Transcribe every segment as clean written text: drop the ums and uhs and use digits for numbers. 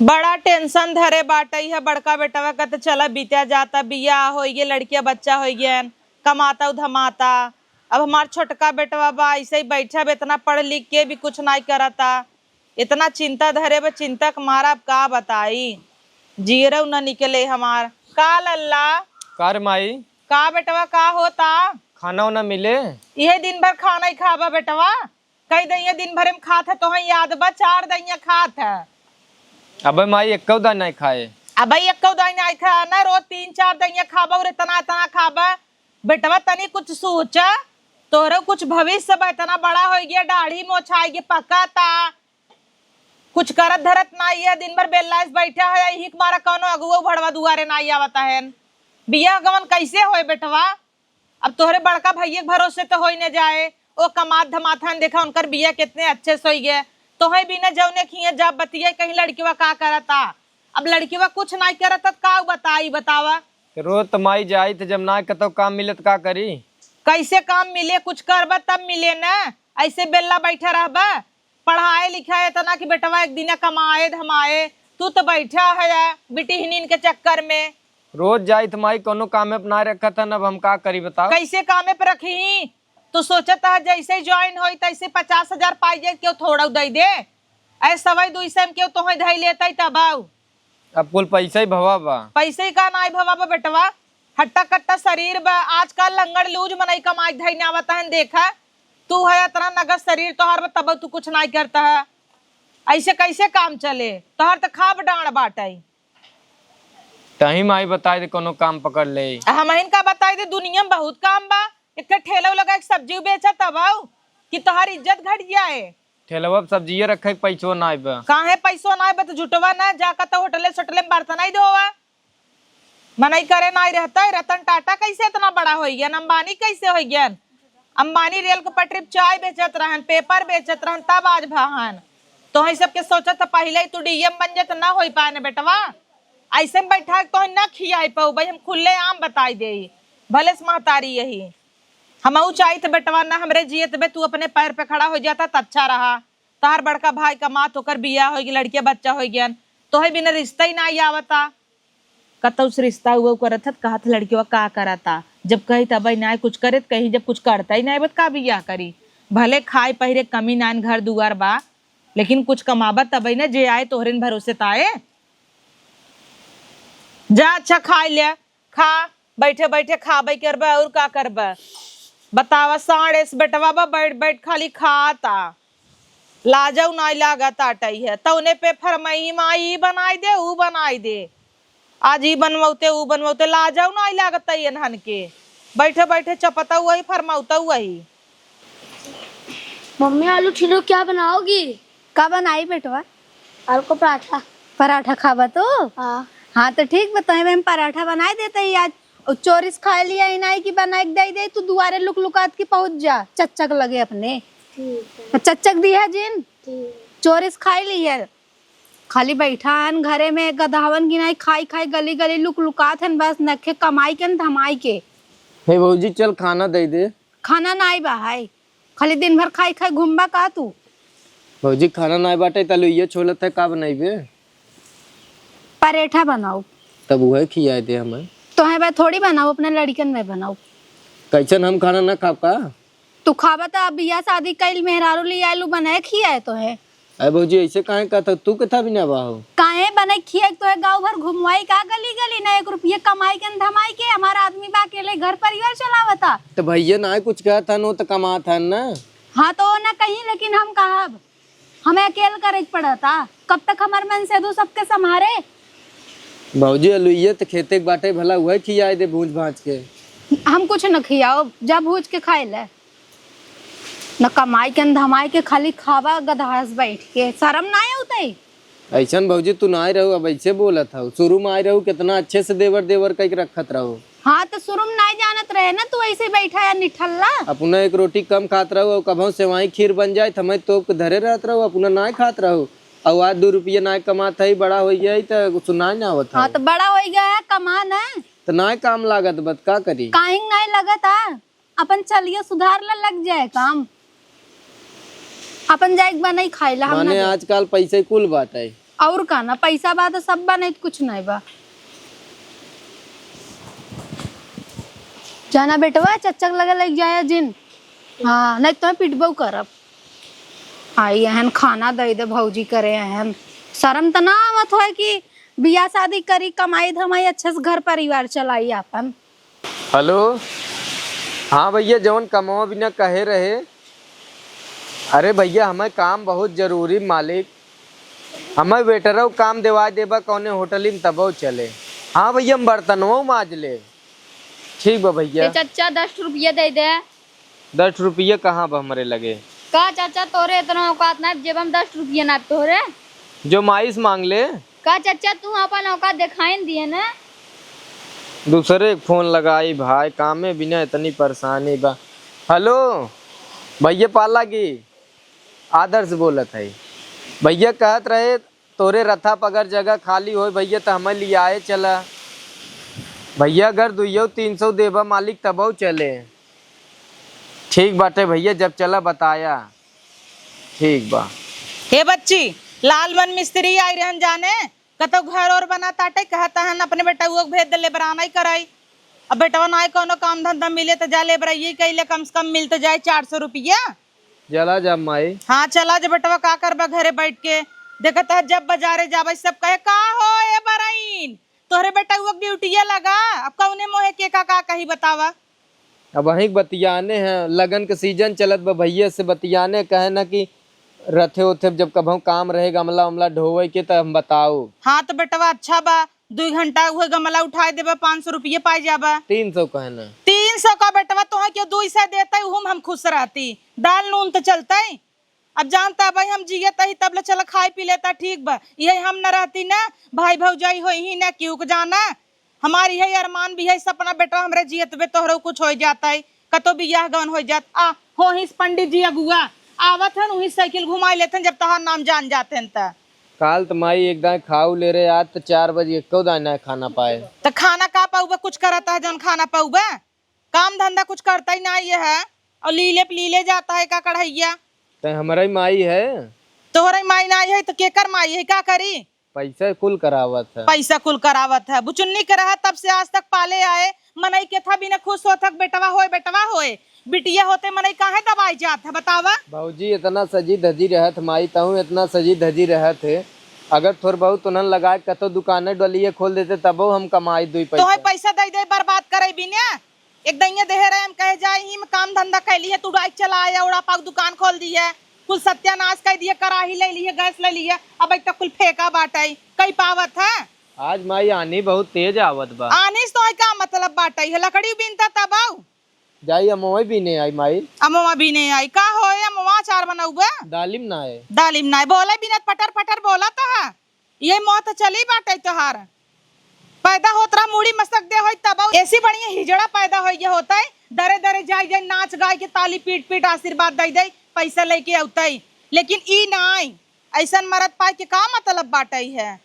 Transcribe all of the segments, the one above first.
बड़ा टेंशन धरे बाटे है बड़का बेटवा का तो चला बीता जाता बियाह हो गया लड़किया बच्चा हो गया कमाता धमाता। अब हमार छोटका बेटवा बा ऐसे ही बैठा इतना पढ़ लिख के भी कुछ नहीं करता। इतना चिंता धरे बा चिंता के मारा अब का बताई जीरो न निकले हमार का लल्ला कार माई का बेटवा का होता खाना वाना मिले। यह दिन भर खाना ही खाबा बेटवा कई दैया दिन भर में खात है तो याद बा 4 दैया खात है। अब माई एक दाना नहीं खाए। अब एक नहीं खा ना रोज 3-4 दैया खाबा और इतना इतना खाबा बेटवा तनी कुछ सोचा तोरो कुछ भविष्य बा इतना बड़ा हो गया दाढ़ी मोछाएगी पक्का था कुछ करत धरत नहीं है दिन भर बेल्लास बैठा है यही मारा कौनो अगुआ भड़वा दुआरे नहीं आवता है। बिया गमन कैसे होए बेटवा अब तोहरे बड़का भैया के भरोसे तो हो न जाए ओ कमात धमाथन देखा उनकर बिया कितने अच्छे सोई गए तोहे बिना जौने खिए जब बतिया कहीं लड़कीवा का करता अब लड़कीवा कुछ नहीं करता का बताई बतावा रोज तो माई जाई तो जब ना कतो काम मिलत का करी कैसे काम मिले कुछ करबा तब मिले न ऐसे बेल्ला बैठा रहबा पढ़ाए लिखाए इतना कि बेटवा एक दिन कमाए धमाए तू तो बैठा है बेटी हिनीन के चक्कर में रोज जाई तो माई कोनो काम में अपना रखा था अब हम का करी बताओ कैसे कामे पे रखी तो सोचता है जैसे ज्वाइन हो तैसे 50,000 पाई जाए क्यों थोड़ा दे दे ऐसे सवाई 200 में क्यों तो धई लेता तब अब कुल पैसा ही भवा बा पैसे ही का नाई भवा बा बेटवा हट्टा कट्टा शरीर बा आजकल लंगड़ लूज मनई कमाई धई ना आवता है देखा तू है इतना नगद शरीर तोहर तब तू कुछ नहीं करता है ऐसे कैसे काम चले तोहर तो खाब डांड बाटे तही माई बताए दे कोनो काम पकड़ ले हम इनका बताई दे दुनिया में बहुत काम बा एक ठेला लगा एक सब्जी बेचा तब कि तोहर इज्जत घट जाए ठेलवा सब्जी रखे पैसो ना बा काहे पैसो ना बा तो झुटवा ना जाकर तो होटले सोटले में बर्तन ही धोवा मनई करे ना रहता है। रतन टाटा कैसे इतना बड़ा हो गया अंबानी कैसे हो गया अंबानी रेल के पटरी चाय बेचत रहन पेपर बेचत रहन तब आज भाहन तो सबके सोचत पहले ही तू डीएम बन जात ना हो पाए बेटवा ऐसे में बैठा तो न खियाई पाऊ भाई हम खुले आम बताई दे भले से महतारी यही हम चाही तो बेटवा ना हमरे जियत बे तू अपने पैर पे खड़ा हो जाता तो अच्छा रहा तार बड़का भाई का मात होकर बिया हो गया लड़के बच्चा हो गया तो है बिना रिश्ता ही ना आवता कतौ से रिश्ता हुआ करत कहा था लड़की का करता जब कही तब ना कुछ करे कहीं जब कुछ करता ही ना बत का बिया करी भले खाए पहिरे कमी नान घर दुआर बा लेकिन कुछ कमाबा तब ना जे आए तोहरे भरोसे ताए जा अच्छा खाए ले खा बैठे बैठे खाबे करबा और का करबा बतावा साढ़े से बेटवा बा बैठ बैठ खाली खाता लाजऊ नहीं लागत आटई है तो उन्हें पे फरमाई माई बनाई दे ऊ बनाई दे आज ही बनवाते ऊ बनवाते लाजऊ नहीं लागत हन के बैठे बैठे चपता वही फरमाता वही। मम्मी आलू छिलो क्या बनाओगी? का बनाई बेटवा? आलू को पराठा। पराठा खावा तो हाँ तो ठीक बताए हम पराठा बनाए देते ही आज चोरिस खा लिया इनाई की बना के दे दे तू दुआरे लुक लुकात की पहुंच जा चच्चक लगे अपने चच्चक दी है जिन चोरिस खाई ली है खाली बैठा हन घरे में गधावन गिनाई खाई खाई गली गली लुक लुकात हन बस नखे कमाई के न धमाई के। हे भौजी चल खाना दे दे। खाना नाई बहाई खाली दिन भर खाई खाई घूमबा का तू भौजी खाना नाई बाटे तलु ये छोलत है का बनाइबे पराठा बनाओ तब वह खिया दे हमें तो है भाई थोड़ी बनाओ अपने लड़कन में बनाओ कैसन हम खाना ना खाब का तू खाबा तो बिया शादी कईल मेहरारू ली आलू बनाए खियाए तो है अरे भौजी ऐसे काहे कहता तू कथा भी ना बाहो काहे बने खिया तो है गांव भर घुमवाई का गली गली ना 1 रुपये कमाई के धमाई के हमारा आदमी बा अकेले घर परिवार चलावता तो भैया ना कुछ कहा था नो तो कमा था ना। हाँ तो ना कहीं लेकिन हम कहब हमें अकेले करे पड़ता कब तक हमारे मन से दो सबके संभारे भौजी अलुइये तो खेते के बाटे भला वह खियाए दे भूज भाज के हम कुछ न खियाओ जा भूज के खाए ले न कमाई के न धमाई के खाली खावा गधास बैठ के शर्म ना होते ऐसा भौजी तू ना रहो अब ऐसे बोला था शुरू में आए रहो कितना अच्छे से देवर देवर कह के रखत रहो। हाँ तो शुरू में नहीं जानत रहे ना तू ऐसे बैठा है निठल्ला अपना 1 रोटी कम खात रहो कभों सेवाई खीर बन जाए तो तो धरे रहत रहो अपना ना खात रहो और आज 2 रुपये ना कमाता ही बड़ा हो गया तो सुना ना होता। हाँ तो बड़ा हो गया है कमा ना तो ना काम लागत बत का करी काहे नहीं लगता अपन चलिए सुधार ला लग जाए काम अपन जाए बनाई खाइला हम माने आजकल पैसे कुल बात है और का ना पैसा बा तो सब बा, नहीं तो कुछ नहीं बा। जाना बेटवा, चच्चक लगे लग जाए जिन। हाँ, नहीं तो पिटबो करब। आई एहन खाना दे दे भौजी करे एहन। शर्म तो ना आवत हो कि बियाह शादी करी, कमाई धमाई अच्छे से घर परिवार चलाई अपन। हेलो, हाँ भैया, जवन कमाओ बिना कहे रहे। अरे भैया, हमें काम बहुत जरूरी मालिक, हमें वेटरों काम दिवा देबा कौने होटल में तबो चले। हाँ भैया, हम बर्तनों माज ले। ठीक बा भैया। चाचा 10 रुपया दे दे। 10 रुपये कहाँ बा हमारे लगे? का चाचा तोरे इतना औकात ना जब हम 10 रुपया ना तोरे। जो माइस मांग ले। का चाचा तू अपन औकात दिखाई दिए ना। दूसरे एक फोन लगाई भाई, काम में बिना इतनी परेशानी बा। हेलो भैया, पाला की आदर्श बोलत है भैया। कहत रहे तोरे रथा पगर जगह खाली हो भैया तो हमें लिया आए चला भैया। अगर 200-300 देबा मालिक तब चले। ठीक बाटे भैया, जब चला बताया। ठीक बा। हे बच्ची, लालमन मिस्त्री आई रहन जाने, कतो घर और बना ताटे, कहता है अपने बेटा वो भेज दे, लेबर आना ही कराई। अब बेटवा ना कोनो काम धंधा मिले तो जा लेबर ये कहिले, कम से कम मिल तो जाए 400 रुपया। चला जा माई। हाँ चला जा बेटवा, का करबा घरे बैठ के। देखता है जब बाजारे जाबे सब कहे का हो ए बराइन, तोहरे बेटा वो ड्यूटिया लगा। अब कौने मोहे के का कही बतावा। अब वहीं बतियाने हैं, लगन के सीजन चलत बा भैया से बतियाने, कहे ना कि रथे उथे जब कभू काम रहे गमला उमला ढोवे के तो हम बताओ। हाँ तो बेटवा अच्छा बा, 2 घंटा हुए गमला उठाए देबा, 500 रुपये पाई जाबा। 300 कहना। 300 का बेटवा तो क्यों 200 देता हम खुश रहती। दाल नून तो चलता है। अब जानता भाई हम जियत ही तब ले चला खाई पी लेता, ठीक बा। यही हम न रहती ना, भाई भौजाई हो ही ना, क्यों जाना। हमारी यही अरमान भी है, सपना बेटा हमरे जियत बे तोहरो कुछ हो जाता है, कतो बियाह गवन हो जात। आ हो ही पंडित जी अगुआ आवत हन, वही साइकिल घुमाई लेते जब तहार नाम जान जाते हैं। काल तो माई एक दाएं खाऊ ले रहे, आज तो 4 बजे एको दाना खाना पाए। तो खाना का पाऊबा, कुछ करता है जौन खाना पाऊबा, काम धंधा कुछ करता ही ना ये है। और लीले जाता है का कढ़ैया। तो हमारा ही माई है। तोहरा माई ना है तो केकर माई है, का करी। पैसा कुल करावत है। पैसा कुल करावत है, बुचुन्नी के रहा तब से आज तक पाले आए। मनई के था बिना खुश होता बेटवा होए बिटिया होते मनई काहे दबाई जात है बतावा। भाजी इतना सजी धजी रहत माई, ताऊ इतना सजी धजी रहत है। अगर थोड़ बहुत तुनन लगाए कतो दुकाने डलिए खोल देते तब हम कमाई 2 पैसा। तो पैसा दे बर्बाद करे बिना एक दैया देह रहे हम कहे जाए ही में काम धंधा कैली है, तू बाइक चलाया उड़ा पाक दुकान खोल दी है, कुल सत्यानाश कर दिए, कराही ले ली है, गैस ले ली है, अब तक कुल फेंका बाटाई कई पावत है। आज माई आनी बहुत तेज आवत बा। आनीस तो का मतलब बाटाई है, लकड़ी बीनता तब आओ जाई अमोई भी नहीं आई माई। अमवा भी नहीं आई का हो, अमवा चार बनाऊबे दालिम ना है। दालिम ना बोले बिना पटर पटर बोला तो है, ये मौत चली बाटे तोहार। पैदा होत रहा मूड़ी मसक दे होई तब ऐसी बढ़िया हिजड़ा पैदा हो गया होता है, दरे दरे जाई जाई नाच गाय के ताली पीट पीट आशीर्वाद दे दे पैसा लेके औतई। लेकिन ई नाई ऐसन मरद पाए के का मतलब बाटई है।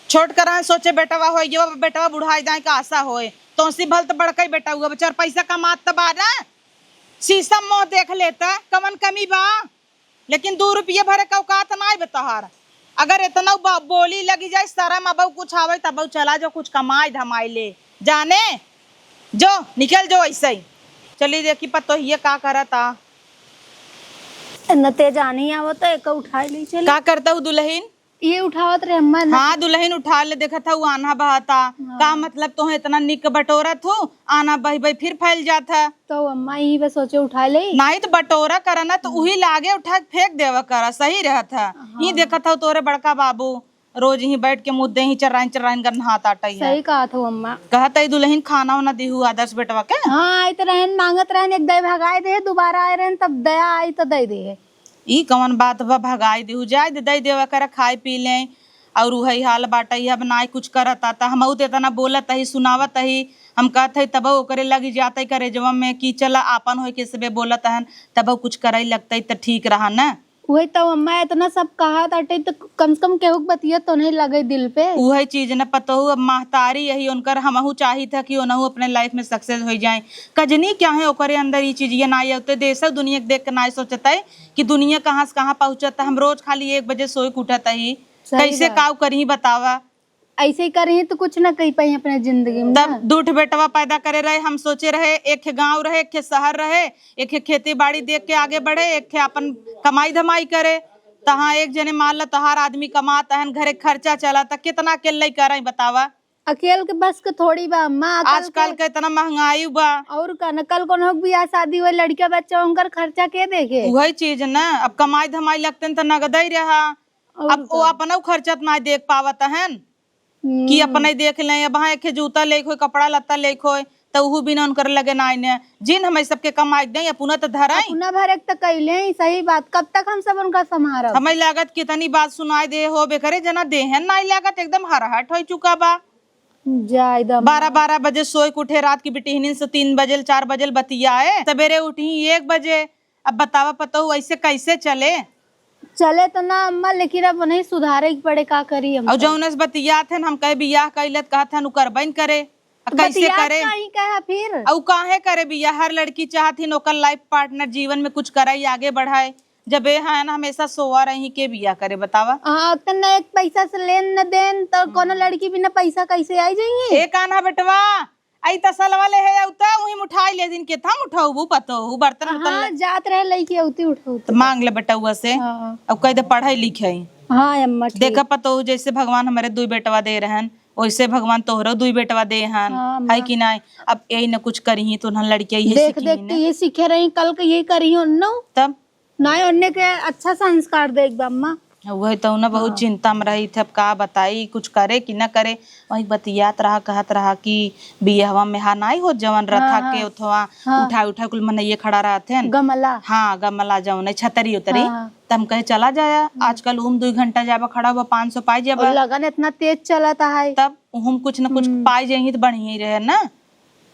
छोट कर सोचे बेटवा हो गया, बेटवा बुढ़ाई जाए का आशा होए तो सी भल तो बड़का बेटा हुआ बेचार पैसा कमात तो बारा शीशम मोह देख लेता कवन कमी बा। लेकिन 2 रुपये भरे का औकात ना बतहार। अगर इतना बोली लगी जाए शर्म अब कुछ आवे तब चला जो कुछ कमाई धमाई ले जाने जो निकल जो ऐसे ही चली देखी पतो ये का करता न तेज आनी आवत एक उठा ली चल। का करता हूँ दुल्हन ये उठावत रे अम्मा न। हाँ दुल्हन उठा ले, देखा था वो आना बहाता का मतलब तो इतना निक बटोरा थू आना बही बही फिर फैल जाता। तो अम्मा यही बस सोचे उठा ले, नहीं तो बटोरा करा ना तो वही लागे उठा के फेंक देवा करा सही रहता। ये देखा था तोरे बड़का बाबू रोज ही बैठ के मुद्दे ही चर्राइन चर्राइन कर नहात आटा ही सही कहा था अम्मा। कहता दुल्हन खाना वाना देहू आदर्श बेटवा के। हाँ आई तो रहन मांगत रहन, एक दे भगाए दे, दोबारा आए रहन तब दया आई तो दे दे। ई कवन बात बा भगाई देहू जाए दे देवा कर खाए पी ले और वही हाल बाटा अब ना कुछ करत आता। हम तो इतना बोलत ही सुनावत ही हम कहते तब ओकरे लगी जाते करे जब में कि चला आपन हो के सबे बोलत हन तब कुछ करे लगते तो ठीक रहा न। वही तो अम्मा इतना सब कहा ताटे तो कम से कम केहू बतिया तो नहीं लगे दिल पे। वही चीज न पतो अब महतारी यही उनकर हमहू चाही था कि उनहू अपने लाइफ में सक्सेस हो जाए। कजनी क्या है ओकरे अंदर ये चीज ये ना आते देश दुनिया देख के ना सोचता है कि दुनिया कहाँ से कहाँ पहुँचता। हम रोज खाली 1 बजे सोए के उठता ही कैसे काव करही बतावा। ऐसे ही करी तो कुछ ना कही पाई अपने जिंदगी में। तब दूठ बेटवा पैदा करे रहे, हम सोचे रहे एक गांव रहे, एक शहर रहे, एक खेती बाड़ी देख के आगे बढ़े, एक अपन कमाई धमाई करे। तहाँ एक जने मान ला तहार आदमी कमाता है, घरे खर्चा चला, था कितना अकेले करे बतावा। अकेले के बस के थोड़ी बा अम्मा, आजकल के इतना महंगाई बा। और का न कल कोनो बियाह शादी हुए लड़का बच्चा उनकर खर्चा के देखे। वही चीज ना, अब कमाई धमाई लगते तो नगद ही रहा, अब वो अपना खर्चा ना देख पावत है कि अपने देख ले। अब हाँ एक जूता ले खोई, कपड़ा लत्ता ले खोई, तो ऊ बिना उनकर लगे ना ने जिन हम सबके कमाई दे अपना तो धरा अपना भर एक तक कैले सही बात। कब तक हम सब उनका संभारब। हमें लागत कितनी बात सुनाई दे हो बेकरे जना देहन ना लागत एकदम हरहट हो चुका बा। जा एकदम 12 बजे सोए के उठे, रात की बिटिहनी से 3 बजे 4 बजे बतियाए, सवेरे उठी 1 बजे। अब बतावा पता हूँ ऐसे कैसे चले। चले तो ना अम्मा, लेकिन अब नहीं सुधारे के पड़े, का करी हम। और जौन बतिया थे हम कहे बियाह कैलत कहत हन करबन करे, कैसे करे कहा फिर और काहे करे बियाह। हर लड़की चाहती ओकर लाइफ पार्टनर जीवन में कुछ करे, आगे बढ़ाए। जब ये है ना हमेशा सोआ रही के बियाह करे बतावा। हाँ तो न एक पैसा से लेन न देन तो कोनो लड़की बिना पैसा कैसे आई जाइए। एक आना बेटवा आई तसल वाले है उता वही उठाई ले दिन के था उठाऊ पतो बर्तन हाँ, जात रहे लड़की उती उठाऊ तो मांग ले बेटवा से। अब कह दे पढ़ाई लिखे। हाँ अम्मा देखा पतो जैसे भगवान हमारे 2 बेटवा दे रहन, वैसे भगवान तोहरो 2 बेटवा दे हन। हाँ, है कि नहीं। अब यही न कुछ करी तो न लड़कियां यही देख देख के ये सीखे रही, कल के ये करी न तब ना उन्ने के अच्छा संस्कार दे अम्मा। वही तो ना बहुत चिंता में रही थे। अब का बताई कुछ करे कि न करे। वही बतियात रहा कहत रहा कि बियाहवा में हा नहीं हो जवन रथा के उठवा उठा उठा कुल मनैये खड़ा रहते गमला। हाँ गमला जवन छतरी उतरी तम कहे चला जाया। आजकल 2 घंटा जाबा खड़ा हुआ 500 पाई जाबा। लगन इतना तेज चलता है तब हम कुछ न कुछ पाई जाएंगे तो बढ़िया ही रहे ना।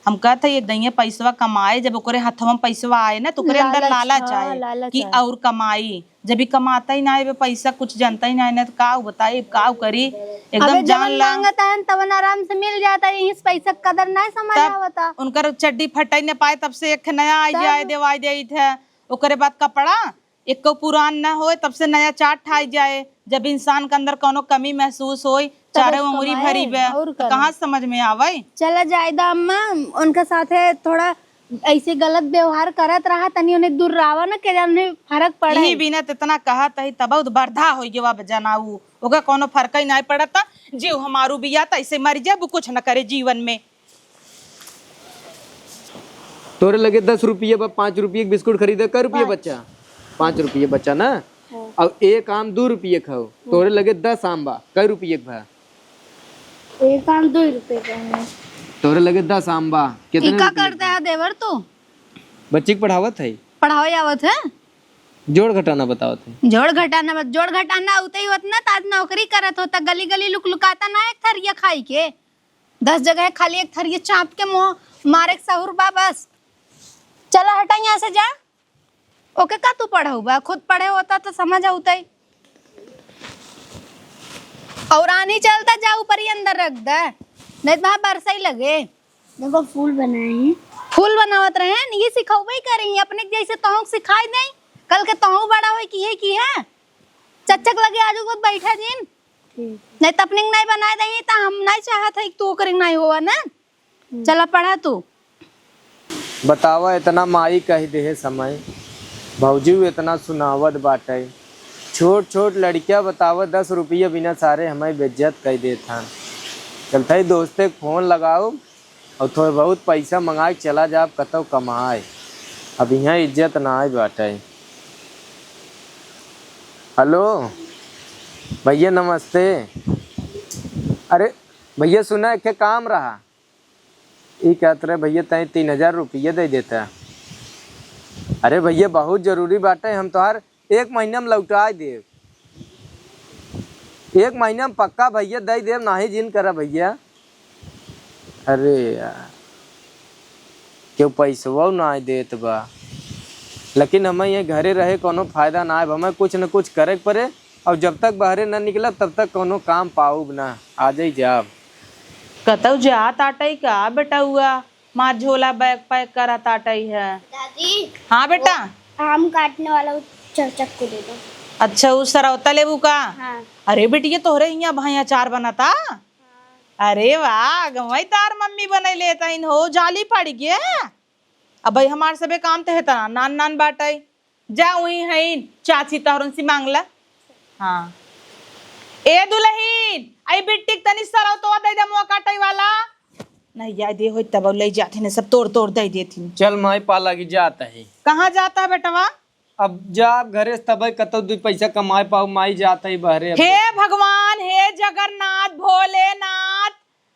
हम कहते ये दैया पैसवा कमाए, जब ओकरे हाथवा में पैसवा आए ना तो ओकरे अंदर लालच आए कि और कमाई। जब भी कमाता ही ना है पैसा, कुछ जानता ही ना है तो का बताई का करी एकदम जान लांगता है तब आराम से मिल जाता है। इस पैसा कदर नहीं समझ आवता। उनकर चड्डी फटाई न पाए तब से एक नया आ जाए देवाई दे थे। ओकरे बाद कपड़ा एक को पुरान न हो तब से नया चाट ठाई जाए। जब इंसान के अंदर कोनो कमी महसूस हो चारे उंगली भरी बे तो कहाँ समझ में आवे। चला जायदा अम्मा उनके साथे थोड़ा ऐसे गलत व्यवहार करत रहा तनी उन्हें दूर रावा न के जाने फर्क पड़े। यही बिना इतना कहा तही तब बर्धा हो गया जनाऊ ओका कोनो फर्क ही नहीं पड़ता। जीव हमारू बिया त ऐसे मर जाए वो कुछ न करे जीवन में। तोरे लगे 10 रुपये 5 रुपये बिस्कुट खरीदे क रुपये बच्चा 5 रुपये बच्चा ना। अब एक आम 2 रुपये खाओ, तोरे लगे 10 आम बा कै रुपये भा? एक आम 2 रुपए का है। तोरे लगे 10 आम बा कितने का करता है देवर तू? बच्ची के पढ़ावत है, पढ़ावे आवत है, जोड़ घटाना बतावत है। जोड़ घटाना उते ही होत ना ताज नौकरी करत होता। गली गली लुक लुकाता ना एक थरिया खाई के 10 जगह खाली एक थरिया चाप के मुंह मारे सहूर बा बस। चला हटा यहाँ से जा। ओके का तू पढ़ाऊ बा? खुद पढ़े होता तो समझ आउता ही। और आनी चलता जा ऊपर ही अंदर रख दे नहीं वहां बरसा ही लगे। देखो फूल बनाए हैं। फूल बनावत रहे हैं ये सिखाऊबे करी अपने जैसे तोह सिखाई दे। कल के तोह बड़ा हो की है चच्चक लगे आजू खुद बैठा जिन नहीं तपने नहीं बनाए दे तो हम नहीं चाहत है तू करेंगे नहीं हुआ ना। चला पढ़ा तू बतावा इतना माई कही दे समय भौजी इतना सुनावत बाटे। छोट छोट लड़कियां बतावत 10 रुपये बिना सारे हमें बेइज्जत कह देता। चलता ही दोस्ते फोन लगाओ और थोड़ा बहुत पैसा मंगा के चला जा कतो कमाए। अब यहाँ इज्जत ना आए बाटे। हेलो भैया नमस्ते। अरे भैया सुना एक काम रहा ये कहते रहे भैया तय 3000 रुपये दे देता। अरे भैया बहुत जरूरी बात है, हम तो हर 1 महीना में लौटा देव। 1 महीना में पक्का भैया दे देव नहीं जिन करा भैया। अरे यार क्यों पैसवा ना देत बा, लेकिन हमें ये घरे रहे कोनो फायदा ना है। हमें कुछ न कुछ करे पड़े और जब तक बाहरे ना निकला तब तक कोनो काम पाऊब ना। आ जाई जाब कतौ जा ताटई का बेटा हुआ माँ झोला बैग पैक करा ताटई है। दादी हाँ बेटा आम काटने वाला चच्चक को दे दो। अच्छा उस सरौता लेबू का? हाँ। अरे बेटी तोहरे यहाँ भाई अचार बनाता। अरे वाह गवई तार मम्मी बने लेता इन हो जाली पड़ गया। अब भाई हमारे सबे काम ते है नान नान बाटे जा वही है चाची तोहरन से मांगला। हाँ ए दुल्हीन आई बिट्टी तनी सरव तो दे दे मुआ काटे वाला नहीं यार दे हो तब ले जाते ने सब तोड़ तोड़ दे देती। चल माई पाला की जाता है। कहाँ जाता है बेटवा? अब जा घरे तब कतो दू पैसा कमाए पाऊ माई जाता ही बहरे। हे भगवान हे जगन्नाथ भोलेनाथ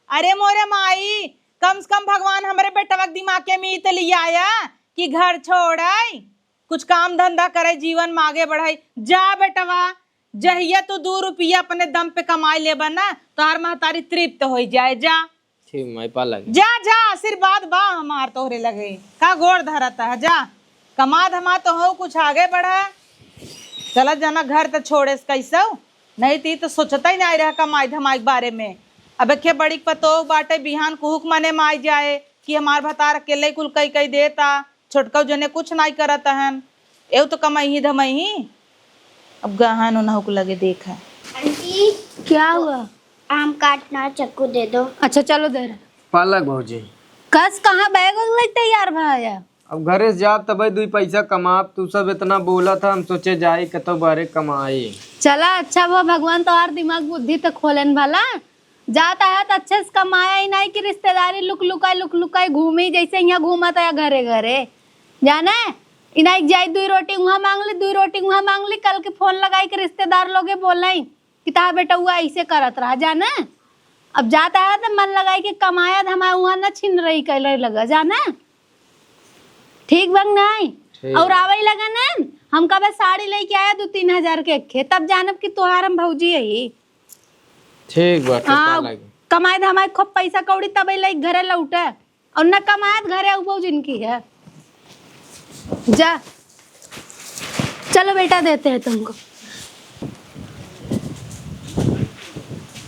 अरे मोरे माई कम से कम भगवान हमारे बेटवा के दिमाग में तो लिया आया कि घर छोड़ाई कुछ काम धंधा करे जीवन में आगे बढ़ाई। जा बेटवा जहिया तू 2 रुपया अपने दम पे कमाई ले बना तार महतारी तृप्त हो जाए। जा ठीक माई पाला जा जा आशीर्वाद बा हमार तोहरे लगे का गोड़ धरता है। जा कमा धमा तो हो कुछ आगे बढ़ा चला जाना घर तो छोड़े कैसे नहीं थी तो सोचता ही नहीं रहा कमाई धमाई के बारे में। अब के बड़ी पतो बाटे बिहान कुहुक मने माई जाए कि हमार भतार अकेले कुल कई कई देता छोटका जने कुछ नहीं करता है एव तो कमाई ही धमाई ही। अब गहन उन्हों को लगे देखा। आंटी क्या हुआ? आम काटना चक्कू दे दो। अच्छा चलो दे रहा। पालक भौजी कस कहाँ बैग लग तैयार भाया? अब घरे से जाब तब 2 पैसा कमाब तू सब इतना बोला था हम सोचे जाए कतो बारे कमाए। चला अच्छा वो भगवान तो और दिमाग बुद्धि तो खोलन भला जाता है तो अच्छे से कमाया ही नहीं कि रिश्तेदारी लुक लुकाई घूमी जैसे यहाँ घूमा था या घरे घरे जाना इनाई जाए 2 रोटी वहाँ मांग ली 2 रोटी वहाँ मांग ली कल के फोन लगाई के रिश्तेदार लोगे बोल कि ता बेटा हुआ ऐसे करत रहा जाना। अब जाता है तो मन लगाई के कमाया हमारे वहाँ न छिन रही कहले लगा जाना ठीक बंग नहीं और आवई लगा ना हम कब साड़ी लेके आया 2-3 हजार के खे तब जानब की तोहार हम भौजी है ही। ठीक बात है हाँ पालक कमाए हमारे खूब पैसा कौड़ी तब लाइक घरे लौटे और न कमाए घरे उपो जिनकी है। जा चलो बेटा देते हैं तुमको।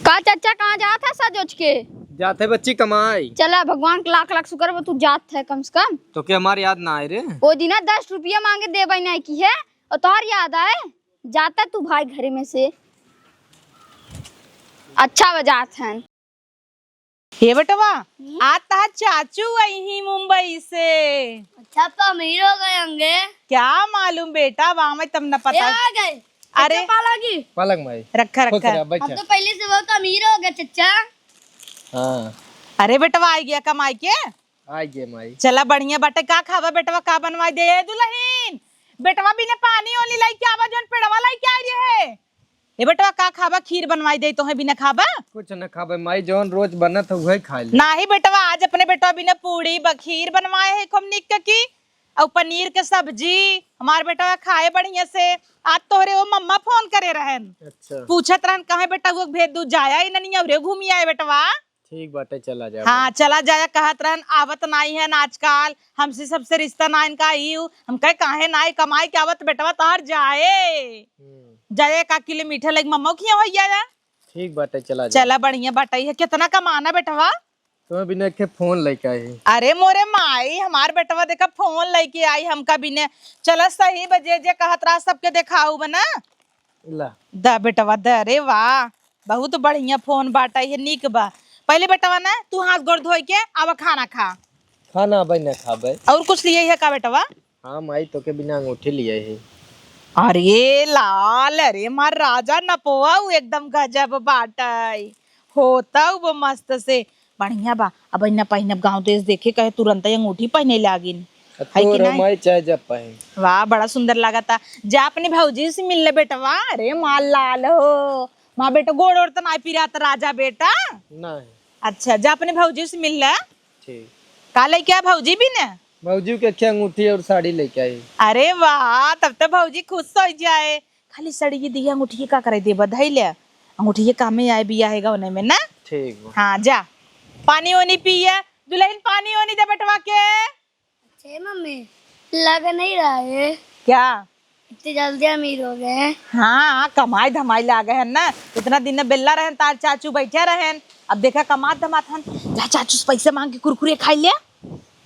का चाचा कहाँ जात है सजोच के? जाते बच्ची कमाई। चला भगवान के लाख लाख शुक्र वो तू जात है कम से कम। तो क्या हमारी याद ना आए रे? वो दिना 10 रुपया मांगे दे नहीं की है और तोहर याद आए जाता तू भाई घरे में से अच्छा बजात है। हे बेटवा आता है चाचू वही मुंबई से। अच्छा तो अमीर हो गए होंगे। क्या मालूम बेटा वहां में तब न पता। आ गए अरे पालक माई रखा खुश रखा रह हम बच्चा। तो पहले से बहुत अमीर हो गए चचा। हाँ अरे बेटवा आ गया कमाई के आ गए माई। चला बढ़िया बाटे का खावा बेटवा का बनवाई दे दुल्हीन बेटवा बिना पानी ओली लाई के आवा जोन पेड़वा लाई के आई है। ये बेटवा का खावा खीर बनवाई दे तो है बिना खावा कुछ न खाबे माई जोन रोज बनत वही खा ले। नाही बेटवा आज अपने बेटवा बिना पूड़ी बखीर बनवाए है खूब निक की और पनीर के सब्जी हमार बेटवा खाए बढ़िया से। आज तोहरे वो मम्मा फोन करे रहन अच्छा पूछत रहन कहे बेटा वो भेज दू जाया ही नहीं अवरे घूमी आए बेटवा। ठीक बात है चला जा। हाँ चला जाया कहत रहन आवत नहीं है आजकल हमसे सबसे रिश्ता ना इनका ही हम कहे काहे ना कमाई के आवत बेटवा तोहर जाए जाए का किलो मीठा लग मम्मा की हो जाए। ठीक बात है चला जा। चला बढ़िया बटाई है कितना कमाना बेटवा? तुम्हें बिना के फोन लेके आई। अरे मोरे माई हमार बेटवा देखा फोन लेके आई हमका बिना चला सही बजे जे कहत रहा सबके दिखाऊ बना ला द बेटवा द। अरे वाह बहुत बढ़िया फोन बाटा है निक बा। पहले बेटवा ना तू हाथ गोड़ धोई के अब खाना खा। खाना भाई न खाबे और कुछ लिए है का बेटवा? हाँ माई तो के बिना अंगूठी लिए है। अरे लाल अरे मार राजा नपोआ एकदम गजब बाटाई होता वो मस्त से बढ़िया बा। अब इन्ना पहनब गांव देश देखे कहे तुरंत अंगूठी पहने लागिन है कि नहीं? माई चाहे जब पाए वाह बड़ा सुंदर लगा था। जा अपने भौजी से मिल ले बेटवा। अरे माल लाल हो माँ बेटा गोड़ ओड़ तो ना पिरा राजा बेटा नहीं। अच्छा जा अपने भौजी से मिल ले। ठीक का लेके आ भौजी भी ने भौजी के क्या अंगूठी और साड़ी लेके आई। अरे वाह तब तो भौजी खुश हो जाए। खाली सड़ी दी अंगूठी का करे दे बधाई ले अंगूठी ये काम में आए बिया है उन्हें में ना। ठीक हाँ जा पानी ओनी पिए दुल्हन पानी ओनी दे बेटवा के। अच्छे मम्मी लग नहीं रहा है क्या इतनी जल्दी अमीर हो गए हैं। हाँ कमाई धमाई लागे है ना इतना दिन बेल्ला रहन तार चाचू बैठे रहन अब देखा कमात धमात हन जा चाचू से पैसे मांग के कुरकुरे खाई लिया।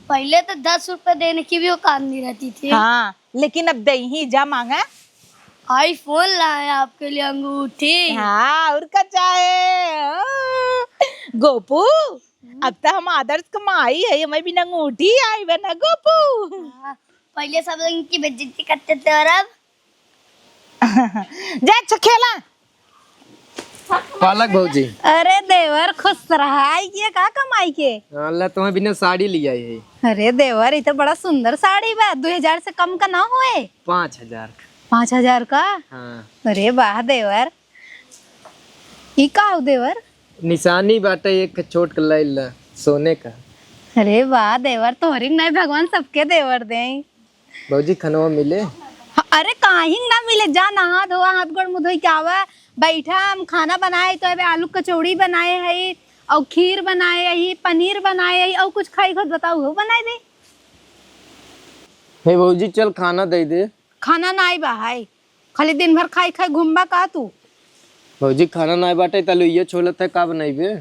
पहले तो 10 रुपए देने की भी औकात नहीं रहती थी। हाँ लेकिन अब दे ही जा मांगा आईफोन लाए आपके लिए अंगूठी। हाँ और का चाहे गोपू, अब तो हम आदर्श कमाई है, हमें भी अंगूठी आई बना गोपू। पहले सब लोग इनकी बेइज्जती करते थे और अब जा अच्छा खेला। पालक भौजी। अरे देवर खुश रहा, ये का कमाई के? अल्लाह तुम्हें बिना साड़ी लिया है। अरे देवर ये तो बड़ा सुंदर साड़ी बा, 2000 से कम का ना हुए? 5000 5000 का? हाँ। अरे वाह देवर, ये का हो देवर? निशानी बाटे एक छोट कलैला सोने का। अरे वाह देवर, तोहरी नहीं भगवान सबके देवर दे। भौजी खनवा मिले? अरे काहे ना मिले, जा नहा धोआ हाथ गोड़ मुंह धोई के आवा, बैठा हम खाना बनाए तो अबे आलू कचौड़ी बनाए है और खीर बनाए है, पनीर बनाए है और कुछ खाई खुद बताओ हो बनाए दे। हे भौजी चल खाना दे दे। खाना ना आई भाई, खाली दिन भर खाई खाई घूमबा का तू? भौजी खाना ना बाटे तलु ये छोलत है का बनाइबे?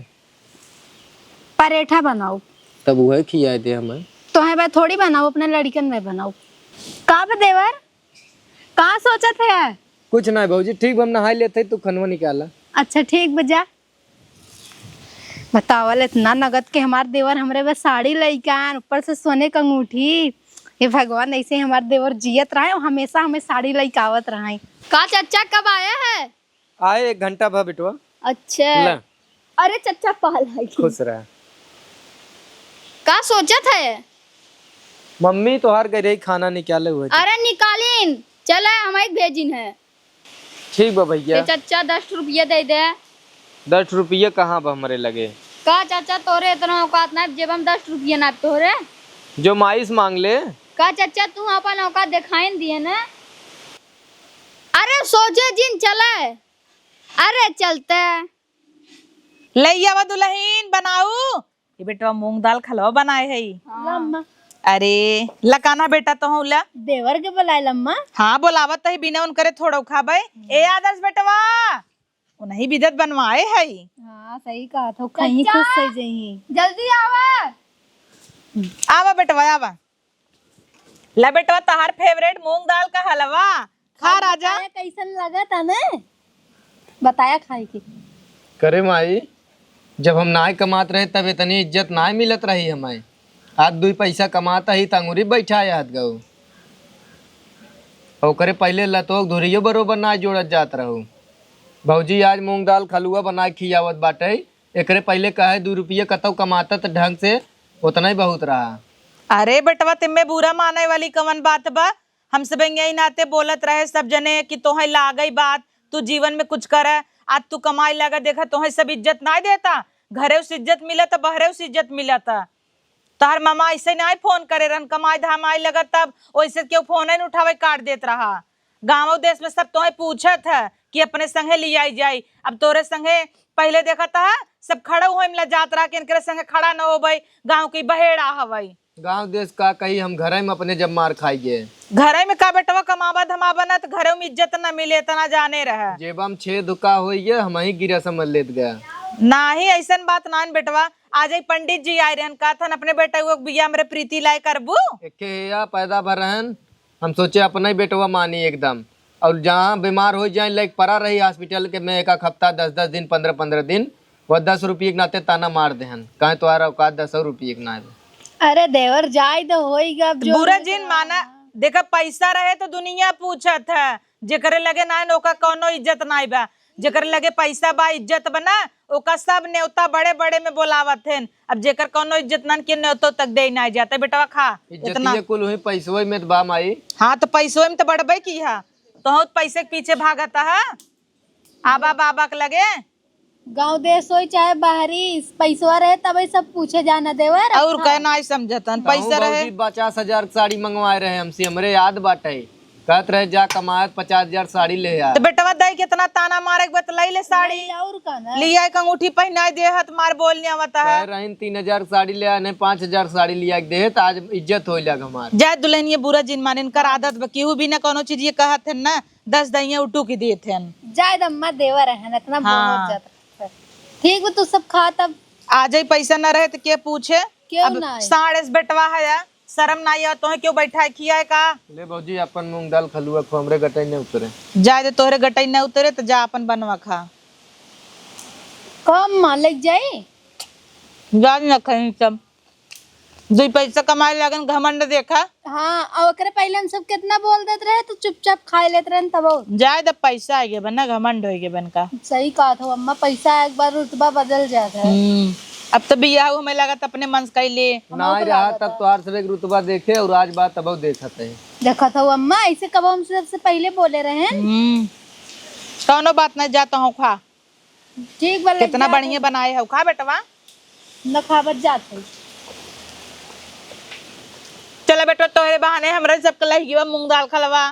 पराठा बनाओ। तब वह खिया दे हमें। तो है भाई थोड़ी बनाओ, अपने लड़कन में बनाओ। का बे देवर, कहाँ सोचत है? कुछ ना भौजी, ठीक हम नहा लेते तू खनवा निकाला। अच्छा ठीक बजा। बतावल इतना नगद के हमार देवर हमरे बस साड़ी लइकान, ऊपर से सोने का अंगूठी। हे भगवान ऐसे ही हमार देवर जियत रहे और हमेशा हमें साड़ी लइकावत रहे। का चाचा कब आया है? आए 1 घंटा भा बेटवा। अच्छा। ला, अरे चाचा पाला खुश रहा। का सोचत है? मम्मी तो हर गई खाना निकाले हुए थे। अरे निकालीन, चला हमारे भेजिन है। ठीक बा भैया। ये चाचा 10 रुपया दे दे। 10 रुपये कहाँ बा हमारे लगे? का चाचा तोरे इतना औकात ना जेब हम 10 रुपया ना तोरे। जो माइस मांग ले। का चाचा तू अपन औकात दिखाई दिए ना। अरे सोचे जिन चले, अरे चलते लैया दुल्हन बनाऊ। ये बेटा मूंग दाल खलवा बनाए है। लम्मा अरे लकाना बेटा तो हूँ ला। देवर के बुलाए लम्मा। हाँ बोलावत है बिना उनकरे थोड़ा खाबे। ए आदर्श बेटवा उन्हीं बिदत बनवाए है। हाँ सही कहा था, कहीं खुश सही जही। जल्दी आवा। आवा बेटवा आवा। ला बेटवा तहार फेवरेट मूंग दाल का हलवा खा राजा। कैसन लगा था ना, बताया खाई की। करे माई, जब हम नाय कमात रहे तब इतनी इज्जत नाय मिलत रही हमारे। आज 2 पैसा कमाता ही तंगुरी बैठा याद गऊ और करे पहले लतो धुरियो बरोबर ना जोड़त जात रहू। भौजी आज मूंग दाल खलुआ बना खियावत बाटे, एकरे पहले कहे 2 रुपये कतौ कमाता तो ढंग से उतना ही बहुत रहा। अरे बेटवा तिम्मे बुरा माने वाली कवन बात बा? हम सब यही नाते बोलत रहे सब जने कि तोहे लागई बात, तू जीवन में कुछ करे। आज तू कमाई लगा, देखा तोहे सब इज्जत ना देता। घरे से इज्जत मिलता, बहरे से इज्जत मिलता। तार मामा ऐसे नहीं फोन करे रन, कमाई धामाई लगा तब वैसे क्यों फोन नहीं उठावे, काट देत रहा। गाँव देश में सब तोहे पूछत है कि अपने संगे ले आई जाई। अब तोरे संगे पहले देखा था सब खड़ा हुए मिला जात रहा कि इनके संगे खड़ा न हो भाई, गाँव की बहेड़ा हवाई। गांव देश का कही हम घर में अपने जब मार खाइए। घरे में का बेटवा कमावा धमावा ना तो घरों में इज्जत न मिले, तना जाने रहे। जेब हम 6 दुका हो हम ही गिरा समझ लेत गया। ना ही ऐसा बात ना बेटवा। आज ही पंडित जी आए रहन, का था अपने बेटा को बिया मेरे प्रीति लाए करबू। एके या पैदा भर रहन, हम सोचे अपना ही बेटवा मानी एकदम। और जहाँ बीमार हो जाए लाइक पड़ा रही हॉस्पिटल के में 1 हफ्ता 10-10 दिन 15-15 दिन, वह 10 रुपये के नाते ताना मार देहन। कहे तुम्हारा औकात 10 रुपये के ना। अरे देवर जाए तो होएगा अब जो बुरा जिन माना, देखा पैसा रहे तो दुनिया पूछत है। जेकरे लगे ना ओका कोनो इज्जत नाई बा, जेकर लगे पैसा बा इज्जत बना ओका सब न्योता बड़े बड़े में बोलावत हैं। अब जेकर कोनो इज्जत ना के न्योतो तक दे ना जाते। बेटा खा इतना कुल हुई पैसों में तो बा माई। हाँ तो पैसों में तो बढ़बे की है, तो पैसे के पीछे भागता है। आबा बाबा के लगे गाँव देश हो चाहे बाहरी, पैसा रहे तभी सब पूछे जाना देवर। और कहना समझतन पैसा रहे। 50,000 साड़ी मंगवाए रहे हमसे, हमरे याद बाटे। कहत रहे जा कमाए 50,000 साड़ी ले यार। तो बेटवा दई कितना ताना मारे बतलाई ले साड़ी और का ना लिया एक अंगूठी पहना दे हत मार बोलने आवता है। 3,000 साड़ी ले आने 5,000 साड़ी लिया के दे, आज इज्जत हो लग हमार। जाय दुल्हन ये बुरा जिन माने इनकर आदत बा, केहू भी ना कोनो चीज ये कहत है ना 10 दइया उठू के देत हैं। जाए दम्मा देवर है इतना हाँ। बहुत ज्यादा। ठीक है तू सब खा, तब आज ही पैसा न रहे तो के पूछे। क्यों अब ना आए? साढ़े बेटवा है शर्म ना आया तो क्यों बैठा है किया है का? ले भौजी अपन मूंग दाल खलुआ खो हमरे गटाई नहीं उतरे। जाए दे तोहरे गटाई न उतरे तो जा अपन बनवा खा। कम मां लग जाई। जा न कहीं सब 2 पैसा कमाए लगन घमंड देखा। हाँ और ओकरे पहले हम सब कितना बोल देते रहे तो चुपचाप खाए लेते रहे तब। जाए दे पैसा आगे बन घमंड होगे बन का। सही कहा था अम्मा, पैसा एक बार रुतबा बदल जाता है। अब तो बियाह हमें लगा अपने मन से ले। ना रहा तब तो से रुतबा देखे और आज बात तब देखा थे। देखा था अम्मा, ऐसे कब हम सबसे पहले बोले रहे हैं। कौनो बात नहीं, जाता हूँ खा। ठीक बा, कितना बढ़िया बनाए हो, खा बेटवा। न खावत जाते। चलो बेटा तोहरे बहाने हमरा सबके लही मूंग दाल खलवा।